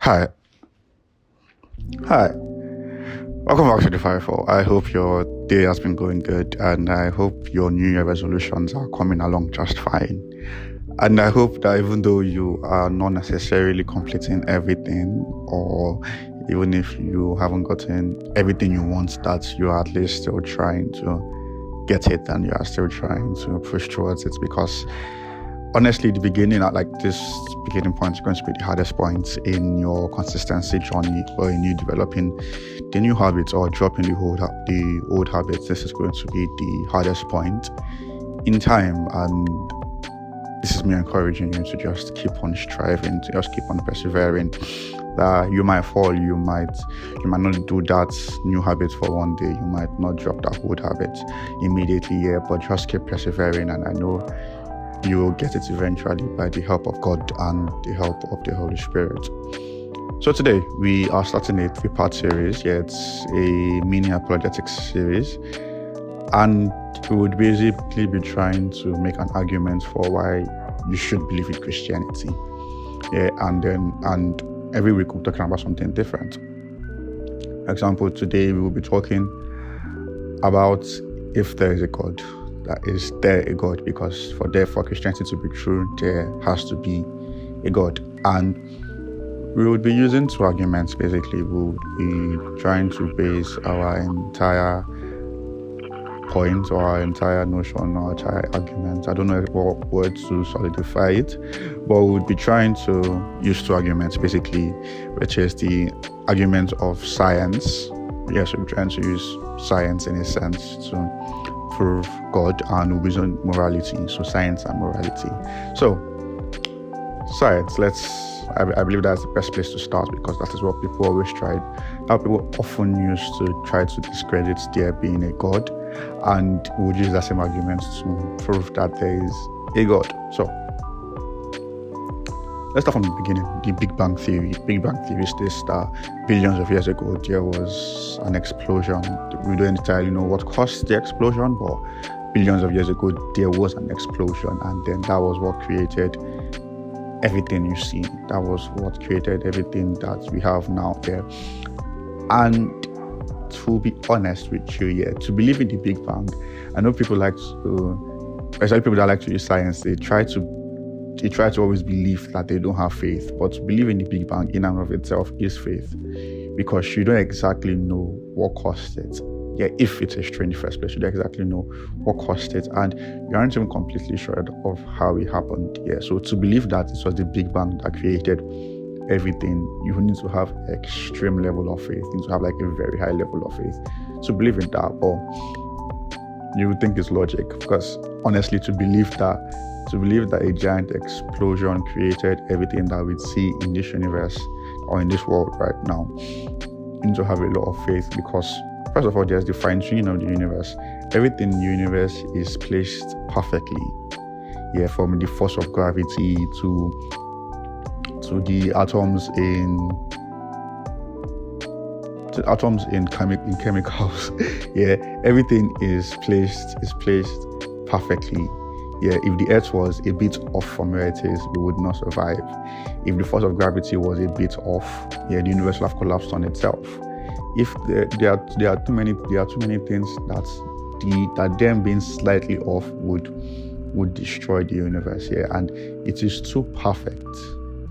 Hi, hi. Welcome back to the Firefall. I hope your day has been going good, and I hope your New Year resolutions are coming along just fine. And I hope that even though you are not necessarily completing everything, or even if you haven't gotten everything you want, that you are at least still trying to get it, and you are still trying to push towards it, because honestly, the beginning, like this beginning point, is going to be the hardest point in your consistency journey, or in you developing the new habits or dropping the old habits. This is going to be the hardest point in time, and this is me encouraging you to just keep on striving, to just keep on persevering. That you might fall, you might not do that new habit for one day, you might not drop that old habit immediately, but just keep persevering, and I know you will get it eventually by the help of God and the help of the Holy Spirit. So today we are starting a 3-part series. It's a mini apologetics series, and we would basically be trying to make an argument for why you should believe in Christianity. And every week we're talking about something different. For example, today we will be talking about if there is a God. That is there a God, because for Christianity to be true, there has to be a God. And we would be using 2 arguments. Basically, we would be trying to base our entire point, or our entire notion, or our entire argument, I don't know what word to solidify it, but we would be trying to use 2 arguments basically, which is the argument of science. Yes, we're trying to use science in a sense to prove God, and we'll be using morality, so science and morality. So science, I believe that's the best place to start, because that is what people always tried. How people often used to try to discredit there being a God, and would use that same argument to prove that there is a God. So let's start from the beginning. The Big Bang Theory. Big Bang Theory states that billions of years ago there was an explosion. We don't entirely know what caused the explosion, but billions of years ago there was an explosion, and then that was what created everything you see. That was what created everything that we have now here. And to be honest with you, to believe in the Big Bang, I know people especially people that like to use science, they try to always believe that they don't have faith. But to believe in the Big Bang in and of itself is faith, because you don't exactly know what caused it. If it's a string in the first place, you don't exactly know what caused it, and you aren't even completely sure of how it happened. So to believe that it was the Big Bang that created everything, you need to have an extreme level of faith. You need to have like a very high level of faith to believe in that. Or you would think it's logic, because honestly, to believe that a giant explosion created everything that we see in this universe or in this world right now, you need to have a lot of faith, because first of all, there's the fine-tuning of the universe. Everything in the universe is placed perfectly. From the force of gravity to the atoms in chemicals. Everything is placed perfectly. If the Earth was a bit off from where it is, we would not survive. If the force of gravity was a bit off, the universe would have collapsed on itself. If there are too many things that them being slightly off would destroy the universe. And it is too perfect.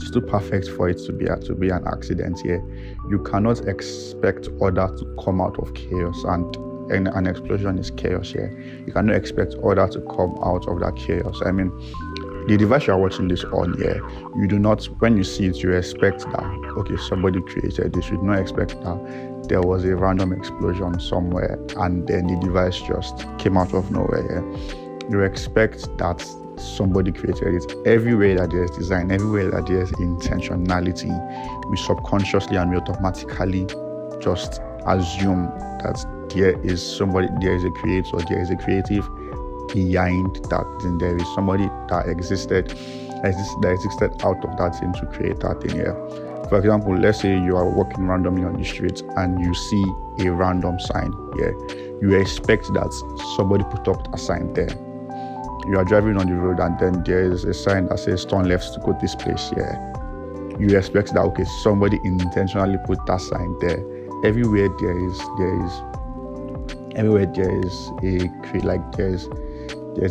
It's too perfect for it to be an accident. You cannot expect order to come out of chaos, and an explosion is chaos. You cannot expect order to come out of that chaos. I mean, the device you are watching this on, you do not, when you see it, you expect that, okay, somebody created this. You do not expect that there was a random explosion somewhere and then the device just came out of nowhere. You expect that somebody created it. Everywhere that there's design, everywhere that there's intentionality, we subconsciously and we automatically just assume that there is a creator, there is a creative behind that thing. There is somebody that existed out of that thing to create that thing. For example, let's say you are walking randomly on the street and you see a random sign. You expect that somebody put up a sign there. You are driving on the road and then there is a sign that says turn left to go this place. you expect that, okay, somebody intentionally put that sign there. Everywhere there's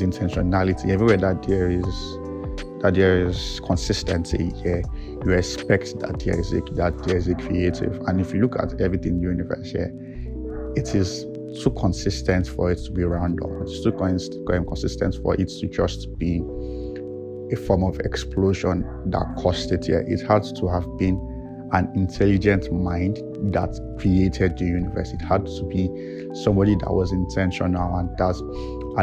intentionality. Everywhere that there is consistency, you expect that there is a creative. And if you look at everything in the universe, it is too consistent for it to be random. It's too consistent for it to just be a form of explosion that caused it here. It had to have been an intelligent mind that created the universe. It had to be somebody that was intentional and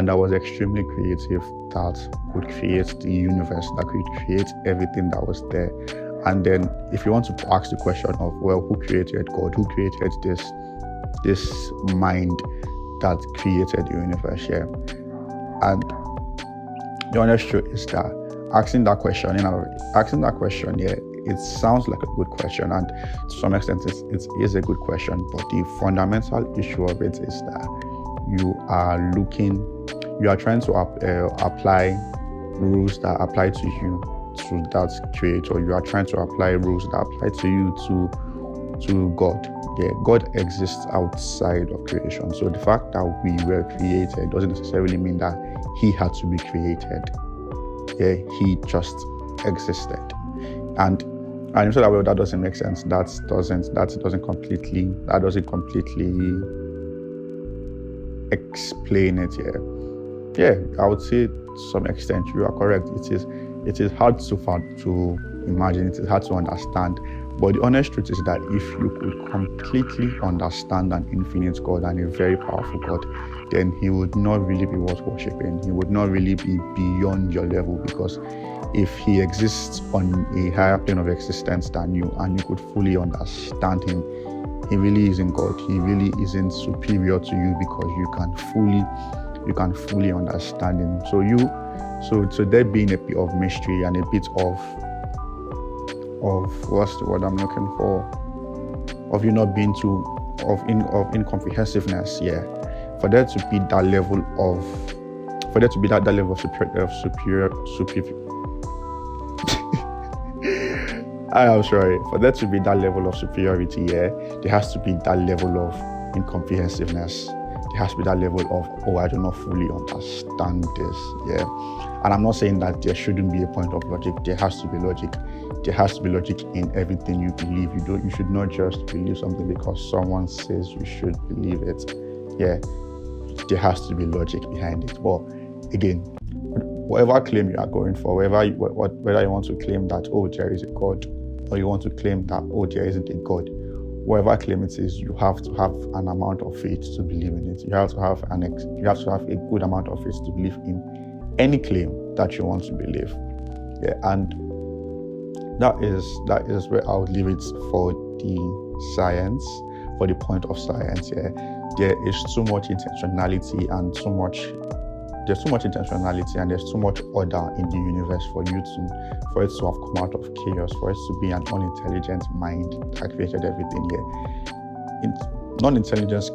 that was extremely creative, that could create the universe, that could create everything that was there. And then if you want to ask the question of, well, who created God? Who created this mind that created the universe here? And the honest truth is that asking that question, it sounds like a good question, and to some extent it is a good question, but the fundamental issue of it is that you are trying to apply rules that apply to you, to that creator. You are trying to apply rules that apply to you to God. God exists outside of creation. So the fact that we were created doesn't necessarily mean that he had to be created. He just existed. And you say that, well, that doesn't make sense. That doesn't completely explain it here. I would say to some extent you are correct. It is hard to imagine, it is hard to understand. But the honest truth is that if you could completely understand an infinite God and a very powerful God, then he would not really be worth worshipping. He would not really be beyond your level, because if he exists on a higher plane of existence than you and you could fully understand him, he really isn't God. He really isn't superior to you, because you can fully understand him. So there being a bit of mystery and a bit of what's the word I'm looking for? Of you not being of incomprehensiveness, for there to be that level of superior. I am sorry. For there to be that level of superiority, there has to be that level of incomprehensiveness. There has to be that level of, I do not fully understand this, And I'm not saying that there shouldn't be a point of logic. There has to be logic. There has to be logic in everything you believe. You should not just believe something because someone says you should believe it. There has to be logic behind it. But again, whatever claim you are going for, whether you want to claim that, there is a God, or you want to claim that, there isn't a God, whatever claim it is, you have to have an amount of faith to believe in it. You have to have a good amount of faith to believe in any claim that you want to believe. And that is where I would leave it for the science, for the point of science. There is too much intentionality and there's too much order in the universe for it to have come out of chaos, for it to be an unintelligent mind that created everything here. Intelligence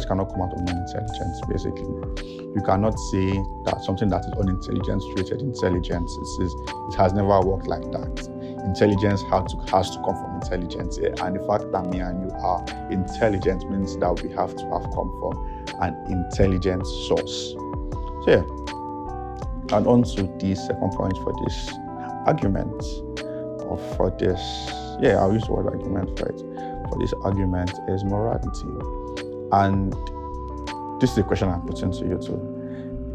cannot come out of non-intelligence, basically. You cannot say that something that is unintelligent created intelligence. It has never worked like that. Intelligence has to come from intelligence, and the fact that me and you are intelligent means that we have to have come from an intelligent source. And on to the second point for this argument, I'll use the word argument for it. For this argument is morality. And this is the question I'm putting to you too.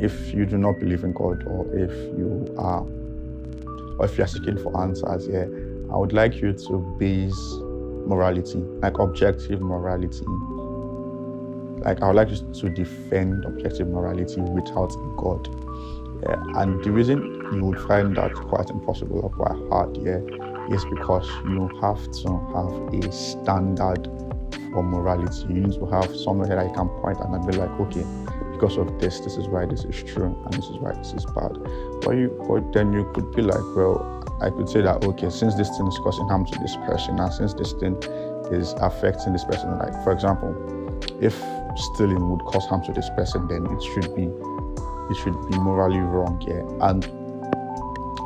If you do not believe in God, or if you are seeking for answers, I would like you to base morality, like objective morality. Like, I would like you to defend objective morality without a God. And the reason you would find that quite impossible or quite hard is because you have to have a standard for morality. You need to have somewhere that you can point and be like, okay, because of this is why this is true and this is why this is bad. But then you could be like, well, I could say that, okay, since this thing is causing harm to this person, and since this thing is affecting this person, like, for example, if stealing would cause harm to this person, then it should be morally wrong, And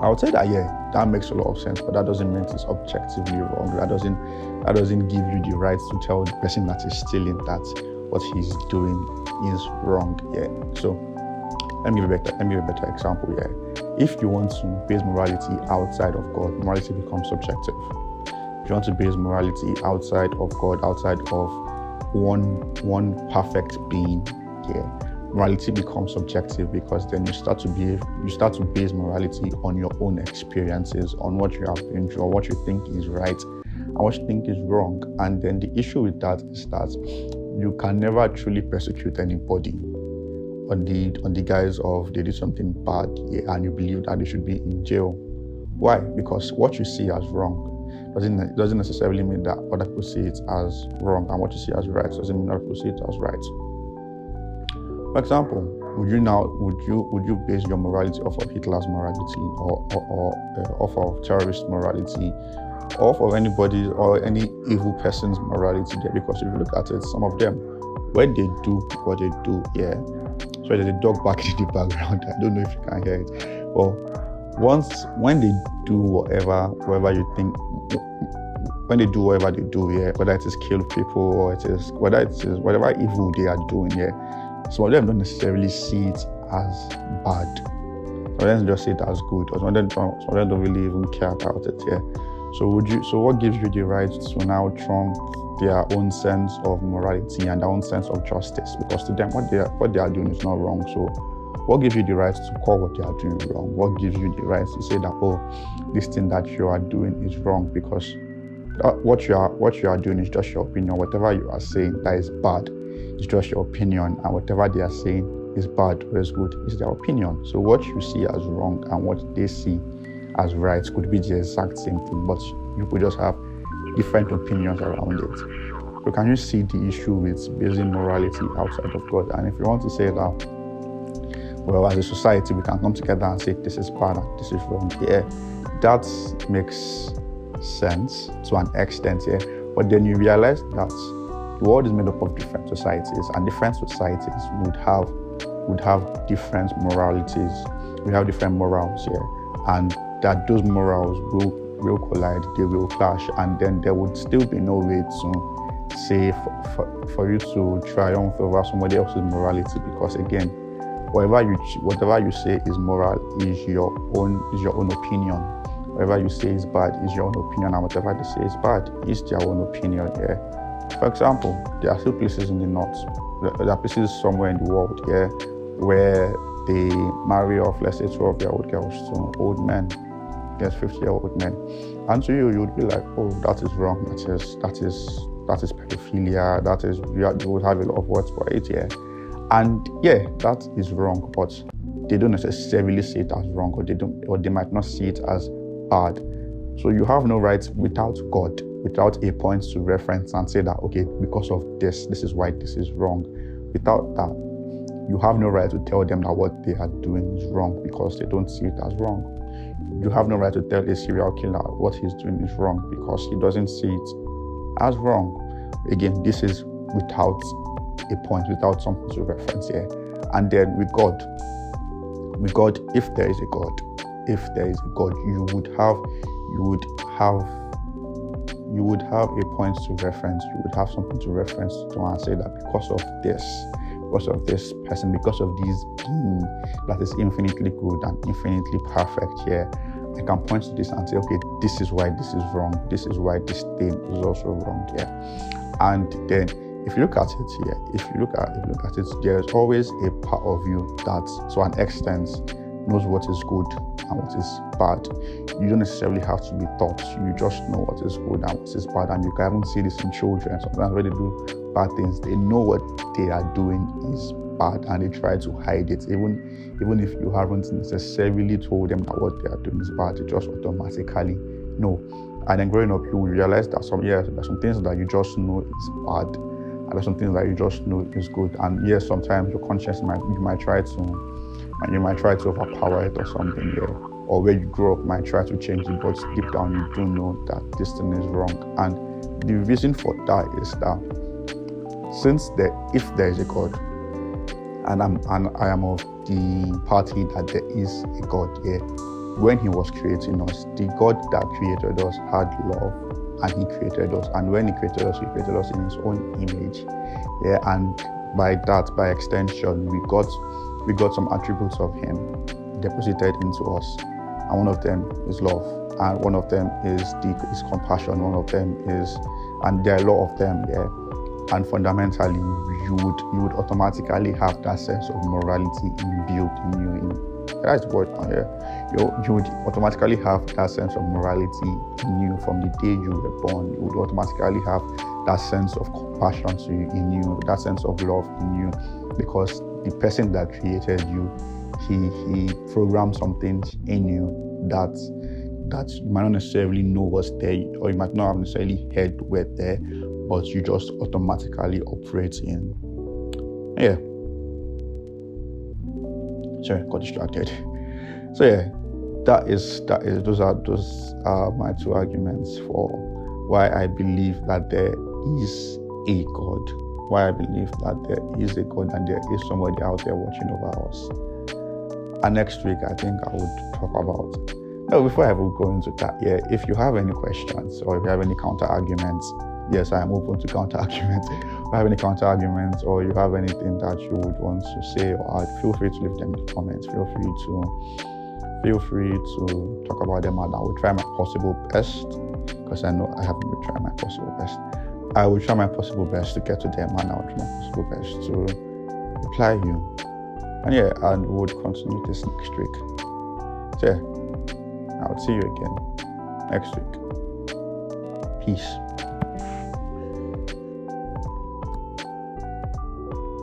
I would say that that makes a lot of sense, but that doesn't mean it's objectively wrong. That doesn't give you the right to tell the person that is stealing that what he's doing is wrong. So let me give a better example. If you want to base morality outside of God, morality becomes subjective. If you want to base morality outside of God, outside of one perfect being, morality becomes subjective, because then you start to base morality on your own experiences, on what you have been through, or what you think is right and what you think is wrong. And then the issue with that is that you can never truly persecute anybody on the guise of they did something bad, and you believe that they should be in jail. Why? Because what you see as wrong doesn't necessarily mean that other people see it as wrong, and what you see as right doesn't mean other people see it as right. For example, would you base your morality off of Hitler's morality, or off of terrorist morality, or off of anybody or any evil person's morality there? Because if you look at it, some of them, when they do what they do, so there's a dog barking in the background. I don't know if you can hear it. Well, when they do whatever you think, when they do whatever they do, whether it is kill people or whether it is whatever evil they are doing, some of them don't necessarily see it as bad. Some of them just see it as good, or some of them don't really even care about it. So what gives you the right to now trump their own sense of morality and their own sense of justice? Because to them, what they are doing is not wrong. So what gives you the right to call what they are doing wrong? What gives you the right to say that, this thing that you are doing is wrong? Because what you are doing is just your opinion. Whatever you are saying that is bad is just your opinion, and whatever they are saying is bad or is good is their opinion. So what you see as wrong and what they see as right could be the exact same thing, but you could just have different opinions around it. So can you see the issue with basing morality outside of God? And if you want to say that, well, as a society, we can come together and say this is bad and this is wrong, that makes sense to an extent, but then you realize that the world is made up of different societies, and different societies would have different moralities. We have different morals, and that those morals will collide, they will clash, and then there would still be no way to say for you to triumph over somebody else's morality, because again, whatever you say is moral is your own opinion. Whatever you say is bad is your own opinion, and whatever they say is bad is their own opinion. For example, there are still places in the north, there are places somewhere in the world where they marry off, let's say, 12-year-old girls to old men, 50-year-old men. And to you would be like, oh, that is wrong, that is pedophilia, you would have a lot of words for it, And that is wrong, but they don't necessarily see it as wrong, or they might not see it as bad. So you have no right without God, without a point to reference and say that, okay, because of this is why this is wrong. Without that, you have no right to tell them that what they are doing is wrong because they don't see it as wrong. You have no right to tell a serial killer what he's doing is wrong because he doesn't see it as wrong. Again, this is without a point, without something to reference here. And then with God, if there is a God, you would have a point to reference. You would have something to reference to and say that because of this person, because of this being that is infinitely good and infinitely perfect, I can point to this and say, okay, this is why this is wrong. This is why this thing is also wrong. And then if you look at it, if you look at it, there is always a part of you that, to an extent, knows what is good and what is bad. You don't necessarily have to be taught. You just know what is good and what is bad. And you can even see this in children. Sometimes when they do bad things, they know what they are doing is bad and they try to hide it. Even if you haven't necessarily told them that what they are doing is bad, they just automatically know. And then growing up, you will realize that there's some things that you just know is bad, and there's some things that you just know is good. And yes, sometimes your conscience might try to overpower it or something, or where you grow up might try to change it, but deep down you do know that this thing is wrong. And the reason for that is that if there is a God, and I am of the party that there is a God, when he was creating us, the God that created us had love, and he created us. And when he created us in his own image. Yeah, and by that, by extension, we got some attributes of him deposited into us. And one of them is love, and one of them is compassion, one of them is, and there are a lot of them, yeah. And fundamentally, you would automatically have that sense of morality inbuilt in you. That's the word, yeah. You would automatically have that sense of morality in you from the day you were born. You would automatically have that sense of compassion in you, that sense of love in you, because the person that created you, he programmed some things in you that you might not necessarily know was there, or you might not have necessarily heard were there, but you just automatically operate in. Yeah. Sorry, got distracted. So yeah, those are my two arguments for why I believe that there is a God. Why I believe that there is a God and there is somebody out there watching over us. And next week, I think I would talk about. No, before I will go into that, yeah, if you have any questions or if you have any counter arguments, yes, I am open to counter arguments. If you have any counter arguments or you have anything that you would want to say or add, feel free to leave them in the comments. Feel free to talk about them, and I will try my possible best, because I know I haven't been trying my possible best. I will try my possible best to get to them, and I will try my possible best to reply you. And yeah, and we would continue this next week. So yeah, I will see you again next week. Peace.